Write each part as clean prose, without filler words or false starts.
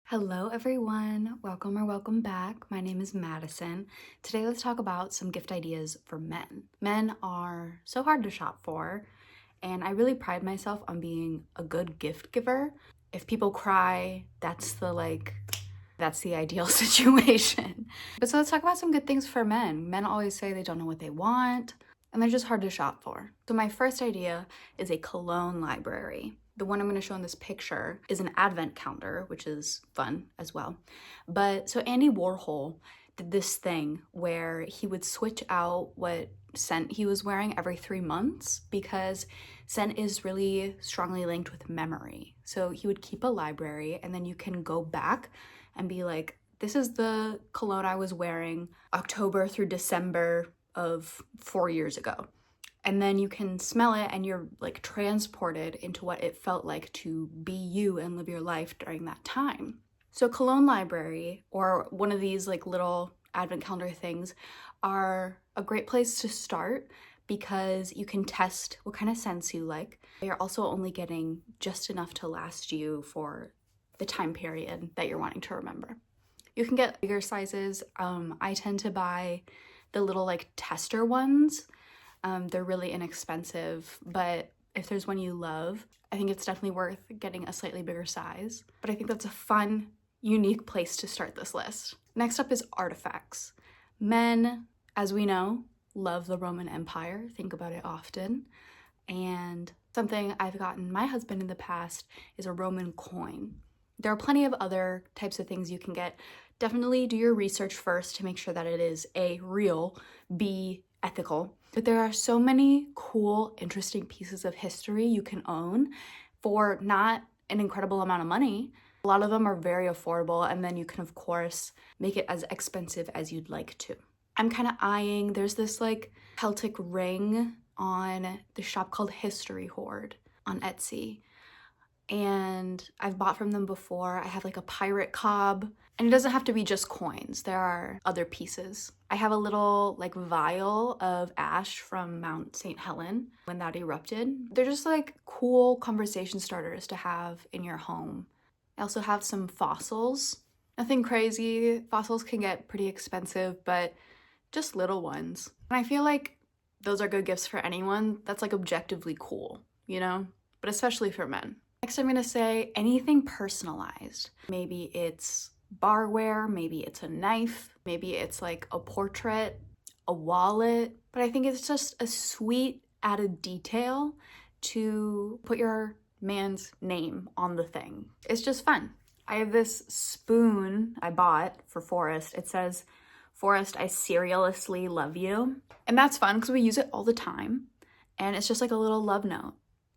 Hello everyone, welcome or welcome back. My name is Madison. Today let's talk about some gift ideas for men. Men are so hard to shop for, and I really pride myself on being a good gift giver. If people cry, that's the ideal situation. But so let's talk about some good things for men. Men always say they don't know what they want, and they're just hard to shop for. So my first idea is a cologne library. The one I'm going to show in this picture is an advent calendar, which is fun as well. But so Andy Warhol did this thing where he would switch out what scent he was wearing every 3 months because scent is really strongly linked with memory. So he would keep a library and then you can go back and be like, this is the cologne I was wearing October through December of 4 years ago. And then you can smell it and you're like transported into what it felt like to be you and live your life during that time. So cologne library or one of these like little advent calendar things are a great place to start because you can test what kind of scents you like. You're also only getting just enough to last you for the time period that you're wanting to remember. You can get bigger sizes. I tend to buy the little like tester ones. They're really inexpensive, but if there's one you love, I think it's definitely worth getting a slightly bigger size. But I think that's a fun, unique place to start this list. Next up is artifacts. Men, as we know, love the Roman Empire, think about it often. And something I've gotten my husband in the past is a Roman coin. There are plenty of other types of things you can get. Definitely do your research first to make sure that it is A, real, B, ethical. But there are so many cool, interesting pieces of history you can own for not an incredible amount of money. A lot of them are very affordable, and then you can, of course, make it as expensive as you'd like to. I'm kind of eyeing, there's this like Celtic ring on the shop called History Hoard on Etsy. And I've bought from them before. I have like a pirate cob, and it doesn't have to be just coins. There are other pieces. I have a little like vial of ash from Mount St. Helen when that erupted. They're just like cool conversation starters to have in your home. I also have some fossils. Nothing crazy. Fossils can get pretty expensive, but just little ones. And I feel like those are good gifts for anyone that's like objectively cool, you know? But especially for men. Next, I'm gonna say anything personalized. Maybe it's barware, maybe it's a knife, maybe it's like a portrait, a wallet, but I think it's just a sweet added detail to put your man's name on the thing. It's just fun. I have this spoon I bought for Forrest. It says, "Forrest, I seriously love you." And that's fun because we use it all the time. And it's just like a little love note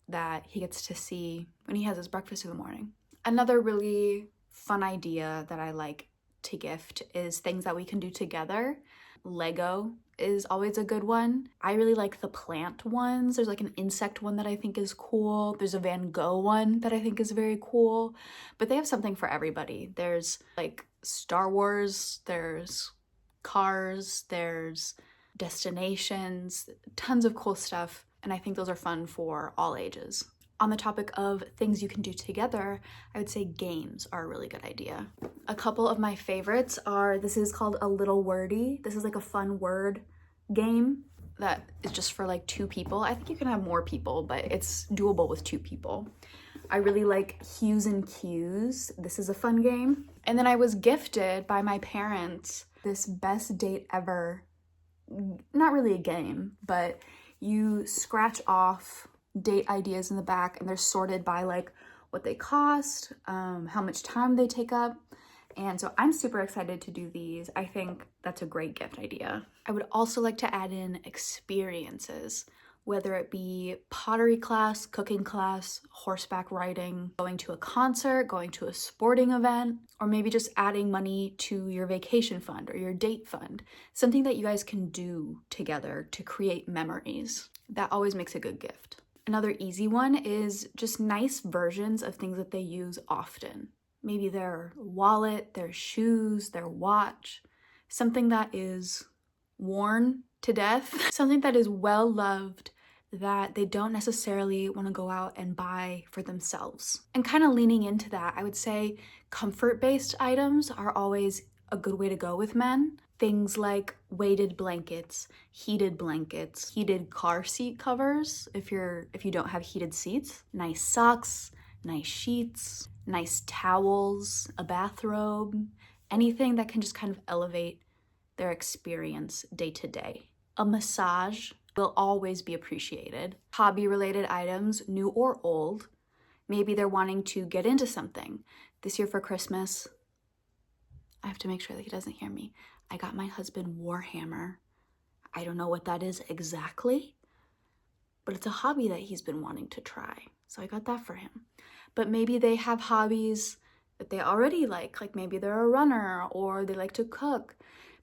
that he gets to see when he has his breakfast in the morning. Another really fun idea that I like to gift is things that we can do together. Lego is always a good one. I really like the plant ones. There's like an insect one that I think is cool. There's a Van Gogh one that I think is very cool. But they have something for everybody. There's like Star Wars, there's cars, there's destinations, tons of cool stuff. And I think those are fun for all ages. On the topic of things you can do together, I would say games are a really good idea. A couple of my favorites are, this is called A Little Wordy. This is like a fun word game that is just for like 2 people. I think you can have more people, but it's doable with 2 people. I really like Hues and Cues. This is a fun game. And then I was gifted by my parents this best date ever, not really a game, but you scratch off date ideas in the back and they're sorted by like what they cost, how much time they take up. And so I'm super excited to do these. I think that's a great gift idea. I would also like to add in experiences, whether it be pottery class, cooking class, horseback riding, going to a concert, going to a sporting event, or maybe just adding money to your vacation fund or your date fund. Something that you guys can do together to create memories. That always makes a good gift. Another easy one is just nice versions of things that they use often. Maybe their wallet, their shoes, their watch, something that is worn to death, something that is well loved, that they don't necessarily want to go out and buy for themselves. And kind of leaning into that, I would say comfort-based items are always a good way to go with men. Things like weighted blankets, heated car seat covers if you don't have heated seats, nice socks, nice sheets, nice towels, a bathrobe, anything that can just kind of elevate their experience day to day. A massage will always be appreciated. Hobby-related items, new or old. Maybe they're wanting to get into something. This year for Christmas, I have to make sure that he doesn't hear me. I got my husband Warhammer. I don't know what that is exactly, but it's a hobby that he's been wanting to try. So I got that for him. But maybe they have hobbies that they already like maybe they're a runner or they like to cook.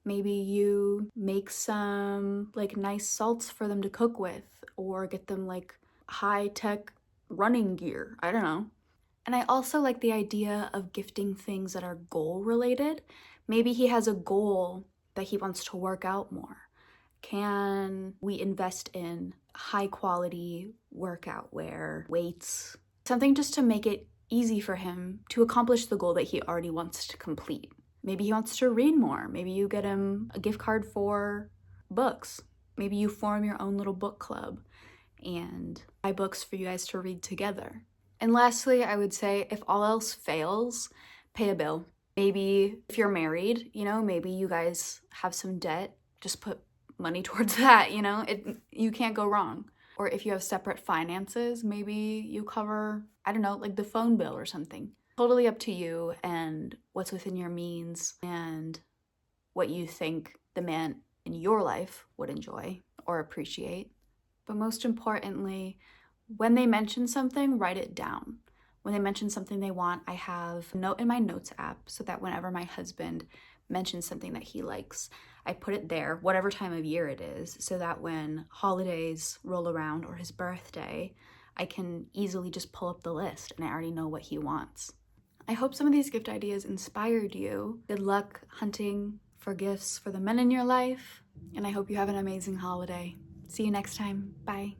Maybe you make some like nice salts for them to cook with or get them like high-tech running gear. I don't know. And I also like the idea of gifting things that are goal related. Maybe he has a goal that he wants to work out more. Can we invest in high quality workout wear, weights, something just to make it easy for him to accomplish the goal that he already wants to complete? Maybe he wants to read more. Maybe you get him a gift card for books. Maybe you form your own little book club and buy books for you guys to read together. And lastly, I would say if all else fails, pay a bill. Maybe if you're married, maybe you guys have some debt, just put money towards that, you can't go wrong. Or if you have separate finances, maybe you cover, I don't know, like the phone bill or something. Totally up to you and what's within your means and what you think the man in your life would enjoy or appreciate. But most importantly, when they mention something, write it down. When they mention something they want, I have a note in my notes app so that whenever my husband mentions something that he likes, I put it there, whatever time of year it is, so that when holidays roll around or his birthday, I can easily just pull up the list and I already know what he wants. I hope some of these gift ideas inspired you. Good luck hunting for gifts for the men in your life, and I hope you have an amazing holiday. See you next time. Bye.